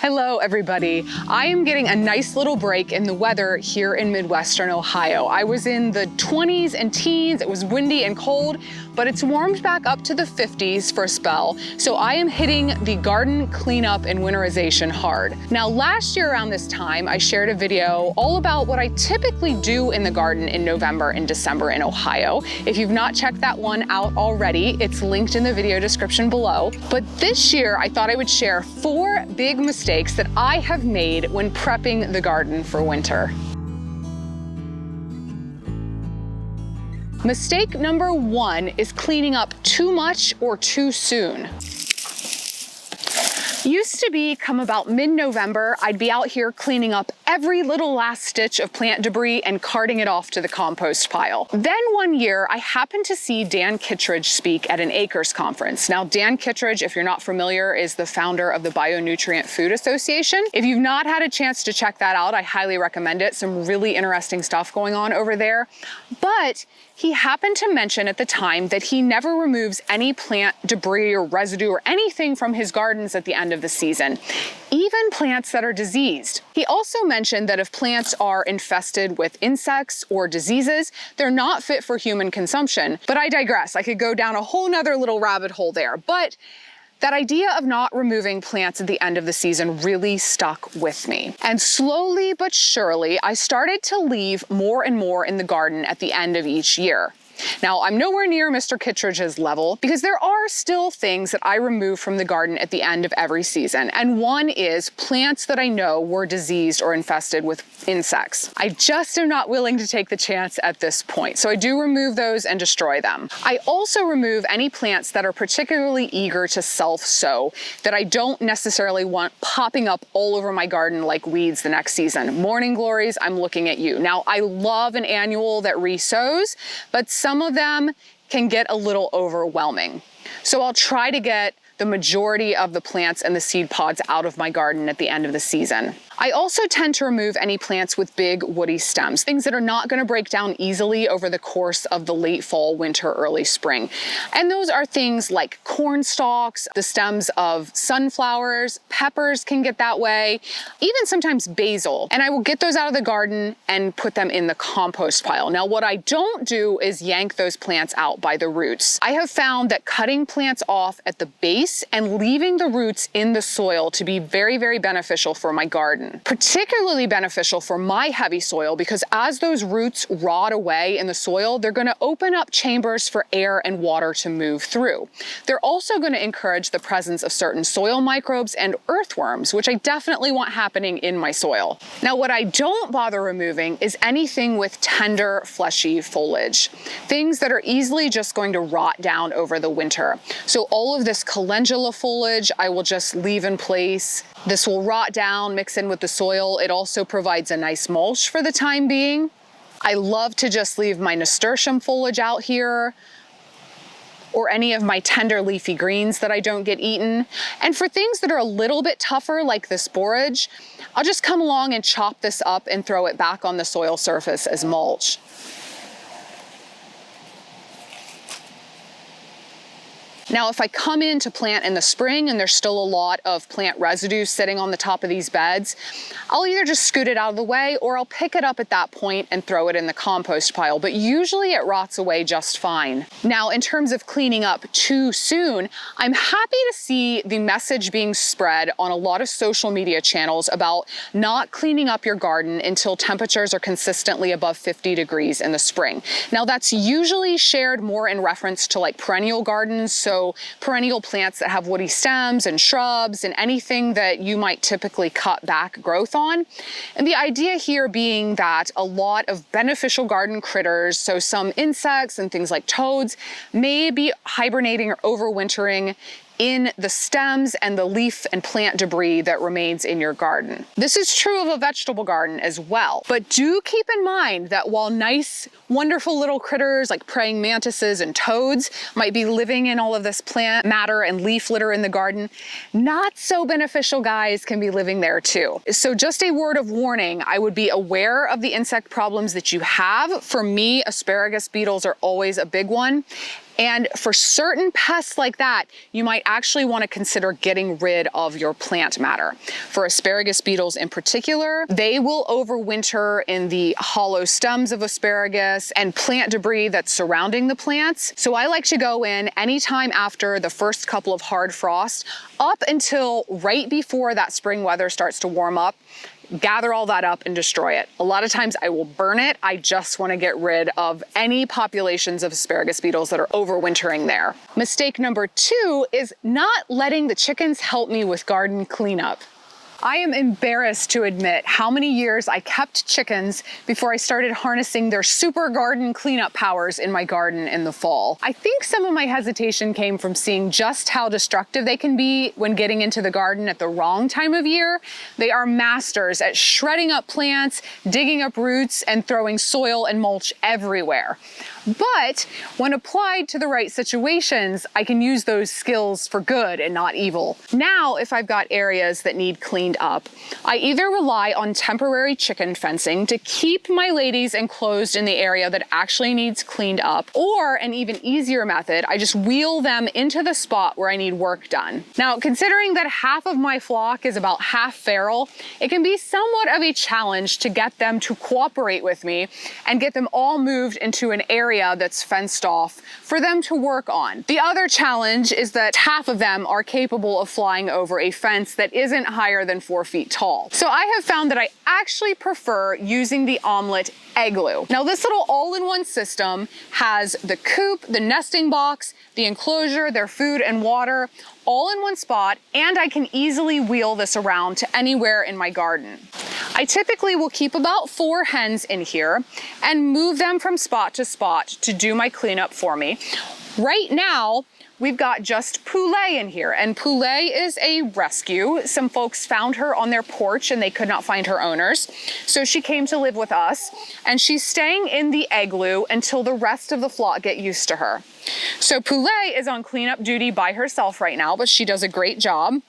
Hello everybody. I am getting a nice little break in the weather here in Midwestern Ohio. I was in the 20s and teens, it was windy and cold, but it's warmed back up to the 50s for a spell. So I am hitting the garden cleanup and winterization hard. Now last year around this time, I shared a video all about what I typically do in the garden in November and December in Ohio. If you've not checked that one out already, it's linked in the video description below. But this year, I thought I would share 4 big mistakes that I have made when prepping the garden for winter. Mistake number 1 is cleaning up too much or too soon. Used to be come about mid-November, I'd be out here cleaning up every little last stitch of plant debris and carting it off to the compost pile. Then one year, I happened to see Dan Kittredge speak at an Acres conference. Now, Dan Kittredge, if you're not familiar, is the founder of the Bionutrient Food Association. If you've not had a chance to check that out, I highly recommend it. Some really interesting stuff going on over there. But he happened to mention at the time that he never removes any plant debris or residue or anything from his gardens at the end of the season, even plants that are diseased. He also mentioned that if plants are infested with insects or diseases, they're not fit for human consumption. But I digress. I could go down a whole nother little rabbit hole there. But that idea of not removing plants at the end of the season really stuck with me. And slowly but surely, I started to leave more and more in the garden at the end of each year. Now, I'm nowhere near Mr. Kittredge's level because there are still things that I remove from the garden at the end of every season. And one is plants that I know were diseased or infested with insects. I just am not willing to take the chance at this point. So I do remove those and destroy them. I also remove any plants that are particularly eager to self-sow that I don't necessarily want popping up all over my garden like weeds the next season. Morning glories, I'm looking at you. Now, I love an annual that re-sows, but some of them can get a little overwhelming. So I'll try to get the majority of the plants and the seed pods out of my garden at the end of the season. I also tend to remove any plants with big woody stems, things that are not going to break down easily over the course of the late fall, winter, early spring. And those are things like corn stalks, the stems of sunflowers, peppers can get that way, even sometimes basil. And I will get those out of the garden and put them in the compost pile. Now, what I don't do is yank those plants out by the roots. I have found that cutting plants off at the base and leaving the roots in the soil to be very, very beneficial for my garden. Particularly beneficial for my heavy soil because as those roots rot away in the soil, they're going to open up chambers for air and water to move through. They're also going to encourage the presence of certain soil microbes and earthworms, which I definitely want happening in my soil. Now, what I don't bother removing is anything with tender, fleshy foliage. Things that are easily just going to rot down over the winter. So all of this calendula foliage, I will just leave in place. This will rot down, mix in with the soil. It also provides a nice mulch for the time being. I love to just leave my nasturtium foliage out here or any of my tender leafy greens that I don't get eaten. And for things that are a little bit tougher, like this borage, I'll just come along and chop this up and throw it back on the soil surface as mulch. Now, if I come in to plant in the spring and there's still a lot of plant residue sitting on the top of these beds, I'll either just scoot it out of the way or I'll pick it up at that point and throw it in the compost pile, but usually it rots away just fine. Now, in terms of cleaning up too soon, I'm happy to see the message being spread on a lot of social media channels about not cleaning up your garden until temperatures are consistently above 50 degrees in the spring. Now, that's usually shared more in reference to like perennial gardens, so perennial plants that have woody stems and shrubs and anything that you might typically cut back growth on. And the idea here being that a lot of beneficial garden critters, so some insects and things like toads, may be hibernating or overwintering in the stems and the leaf and plant debris that remains in your garden. This is true of a vegetable garden as well. But do keep in mind that while nice, wonderful little critters like praying mantises and toads might be living in all of this plant matter and leaf litter in the garden, not so beneficial guys can be living there too. So just a word of warning, I would be aware of the insect problems that you have. For me, asparagus beetles are always a big one. And for certain pests like that, you might actually want to consider getting rid of your plant matter. For asparagus beetles in particular, they will overwinter in the hollow stems of asparagus and plant debris that's surrounding the plants. So I like to go in anytime after the first couple of hard frosts up until right before that spring weather starts to warm up, gather all that up and destroy it. A lot of times I will burn it. I just want to get rid of any populations of asparagus beetles that are overwintering there. Mistake number 2 is not letting the chickens help me with garden cleanup. I am embarrassed to admit how many years I kept chickens before I started harnessing their super garden cleanup powers in my garden in the fall. I think some of my hesitation came from seeing just how destructive they can be when getting into the garden at the wrong time of year. They are masters at shredding up plants, digging up roots, and throwing soil and mulch everywhere. But when applied to the right situations, I can use those skills for good and not evil. Now, if I've got areas that need cleaned up, I either rely on temporary chicken fencing to keep my ladies enclosed in the area that actually needs cleaned up, or an even easier method, I just wheel them into the spot where I need work done. Now, considering that half of my flock is about half feral, it can be somewhat of a challenge to get them to cooperate with me and get them all moved into an area that's fenced off for them to work on. The other challenge is that half of them are capable of flying over a fence that isn't higher than 4 feet tall. So I have found that I actually prefer using the 𝐎𝐦𝐥𝐿𝐴. Now this little all-in-one system has the coop, the nesting box, the enclosure, their food and water, all in one spot, and I can easily wheel this around to anywhere in my garden. I typically will keep about 4 hens in here and move them from spot to do my cleanup for me. Right now, we've got just Poulet in here, and Poulet is a rescue. Some folks found her on their porch and they could not find her owners. So she came to live with us, and she's staying in the igloo until the rest of the flock get used to her. So Poulet is on cleanup duty by herself right now, but she does a great job.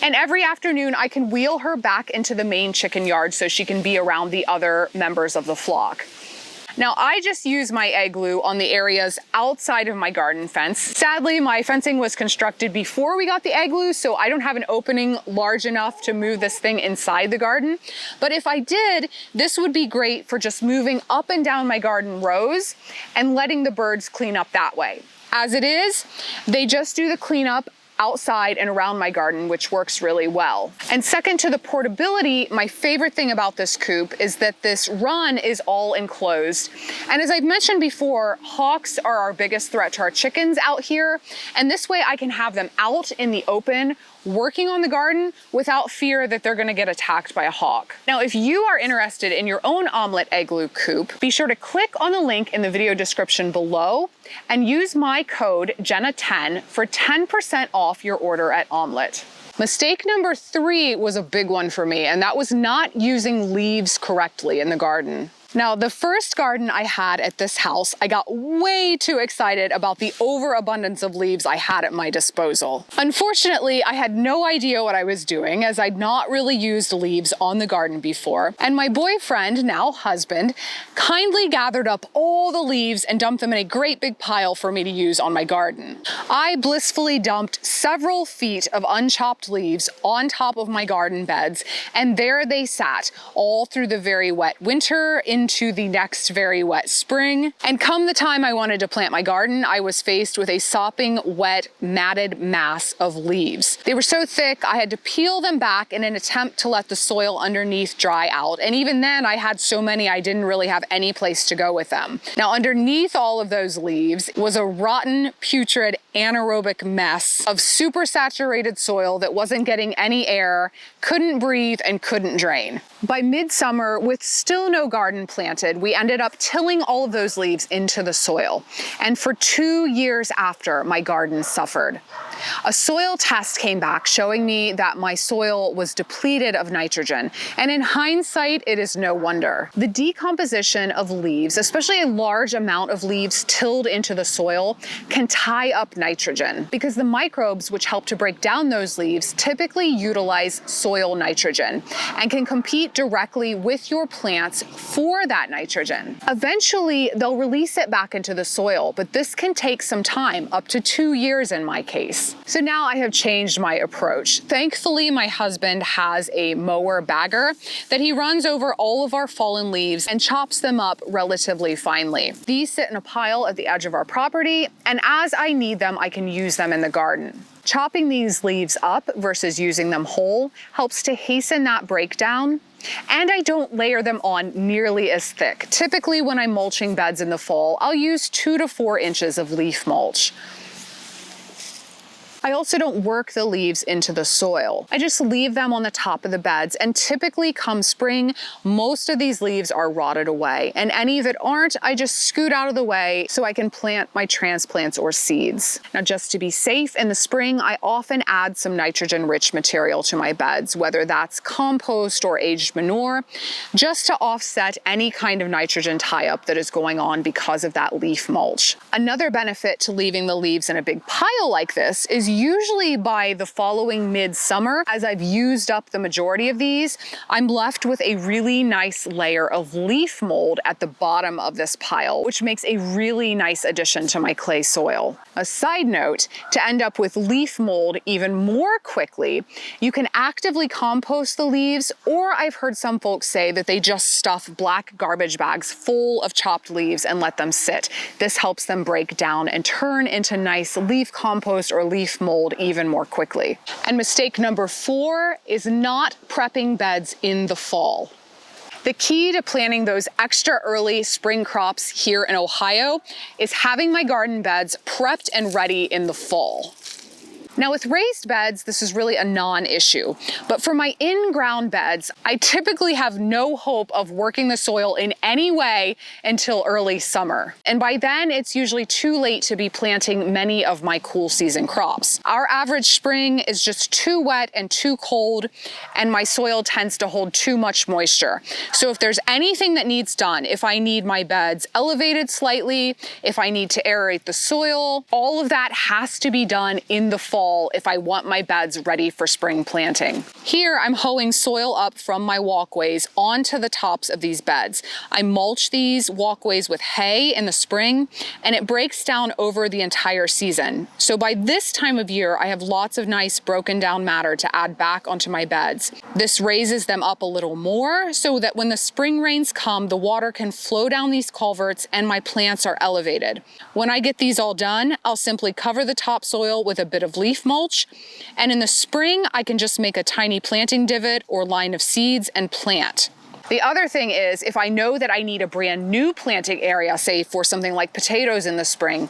And every afternoon I can wheel her back into the main chicken yard so she can be around the other members of the flock. Now I just use my igloo on the areas outside of my garden fence. Sadly, my fencing was constructed before we got the igloo, so I don't have an opening large enough to move this thing inside the garden. But if I did, this would be great for just moving up and down my garden rows and letting the birds clean up that way. As it is, they just do the cleanup outside and around my garden, which works really well. And second to the portability, my favorite thing about this coop is that this run is all enclosed. And as I've mentioned before, hawks are our biggest threat to our chickens out here. And this way I can have them out in the open working on the garden without fear that they're gonna get attacked by a hawk. Now, if you are interested in your own 𝐎𝐿𝐴 igloo coop, be sure to click on the link in the video description below and use my code Jenna10 for 10% off your order at 𝐎𝐿𝐴. Mistake number 3 was a big one for me, and that was not using leaves correctly in the garden. Now, the first garden I had at this house, I got way too excited about the overabundance of leaves I had at my disposal. Unfortunately, I had no idea what I was doing, as I'd not really used leaves on the garden before, and my boyfriend, now husband, kindly gathered up all the leaves and dumped them in a great big pile for me to use on my garden. I blissfully dumped several feet of unchopped leaves on top of my garden beds, and there they sat all through the very wet winter into the next very wet spring. And come the time I wanted to plant my garden, I was faced with a sopping, wet, matted mass of leaves. They were so thick, I had to peel them back in an attempt to let the soil underneath dry out. And even then, I had so many I didn't really have any place to go with them. Now, underneath all of those leaves was a rotten, putrid, anaerobic mess of super saturated soil that wasn't getting any air, couldn't breathe, and couldn't drain. By midsummer, with still no garden planted, we ended up tilling all of those leaves into the soil. And for 2 years after, my garden suffered. A soil test came back showing me that my soil was depleted of nitrogen, and in hindsight, it is no wonder. The decomposition of leaves, especially a large amount of leaves tilled into the soil, can tie up nitrogen because the microbes which help to break down those leaves typically utilize soil nitrogen and can compete directly with your plants for that nitrogen. Eventually, they'll release it back into the soil, but this can take some time, up to 2 years in my case. So now I have changed my approach. Thankfully, my husband has a mower bagger that he runs over all of our fallen leaves and chops them up relatively finely. These sit in a pile at the edge of our property, and as I need them, I can use them in the garden. Chopping these leaves up versus using them whole helps to hasten that breakdown, and I don't layer them on nearly as thick. Typically, when I'm mulching beds in the fall, I'll use 2 to 4 inches of leaf mulch. I also don't work the leaves into the soil. I just leave them on the top of the beds, and typically come spring, most of these leaves are rotted away, and any that aren't, I just scoot out of the way so I can plant my transplants or seeds. Now, just to be safe, in the spring, I often add some nitrogen-rich material to my beds, whether that's compost or aged manure, just to offset any kind of nitrogen tie-up that is going on because of that leaf mulch. Another benefit to leaving the leaves in a big pile like this is usually by the following midsummer, as I've used up the majority of these, I'm left with a really nice layer of leaf mold at the bottom of this pile, which makes a really nice addition to my clay soil. A side note, to end up with leaf mold even more quickly, you can actively compost the leaves, or I've heard some folks say that they just stuff black garbage bags full of chopped leaves and let them sit. This helps them break down and turn into nice leaf compost or leaf mold even more quickly. And mistake number 4 is not prepping beds in the fall. The key to planting those extra early spring crops here in Ohio is having my garden beds prepped and ready in the fall. Now, with raised beds, this is really a non-issue, but for my in-ground beds, I typically have no hope of working the soil in any way until early summer. And by then, it's usually too late to be planting many of my cool season crops. Our average spring is just too wet and too cold, and my soil tends to hold too much moisture. So if there's anything that needs done, if I need my beds elevated slightly, if I need to aerate the soil, all of that has to be done in the fall if I want my beds ready for spring planting. Here, I'm hoeing soil up from my walkways onto the tops of these beds. I mulch these walkways with hay in the spring, and it breaks down over the entire season. So by this time of year, I have lots of nice broken down matter to add back onto my beds. This raises them up a little more so that when the spring rains come, the water can flow down these culverts and my plants are elevated. When I get these all done, I'll simply cover the topsoil with a bit of leaf mulch, and in the spring I can just make a tiny planting divot or line of seeds and plant. The other thing is, if I know that I need a brand new planting area, say for something like potatoes in the spring,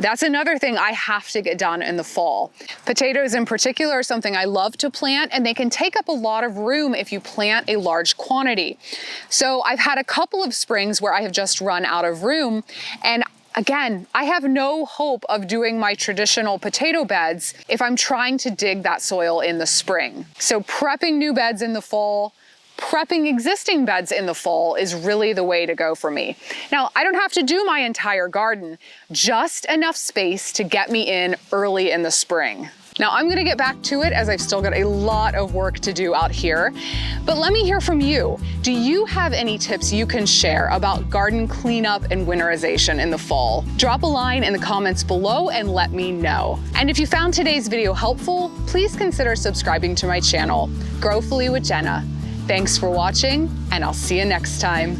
that's another thing I have to get done in the fall. Potatoes in particular are something I love to plant, and they can take up a lot of room if you plant a large quantity. So I've had a couple of springs where I have just run out of room, and again, I have no hope of doing my traditional potato beds if I'm trying to dig that soil in the spring. So prepping new beds in the fall, prepping existing beds in the fall is really the way to go for me. Now, I don't have to do my entire garden, just enough space to get me in early in the spring. Now, I'm gonna get back to it as I've still got a lot of work to do out here, but let me hear from you. Do you have any tips you can share about garden cleanup and winterization in the fall? Drop a line in the comments below and let me know. And if you found today's video helpful, please consider subscribing to my channel, Growfully with Jenna. Thanks for watching, and I'll see you next time.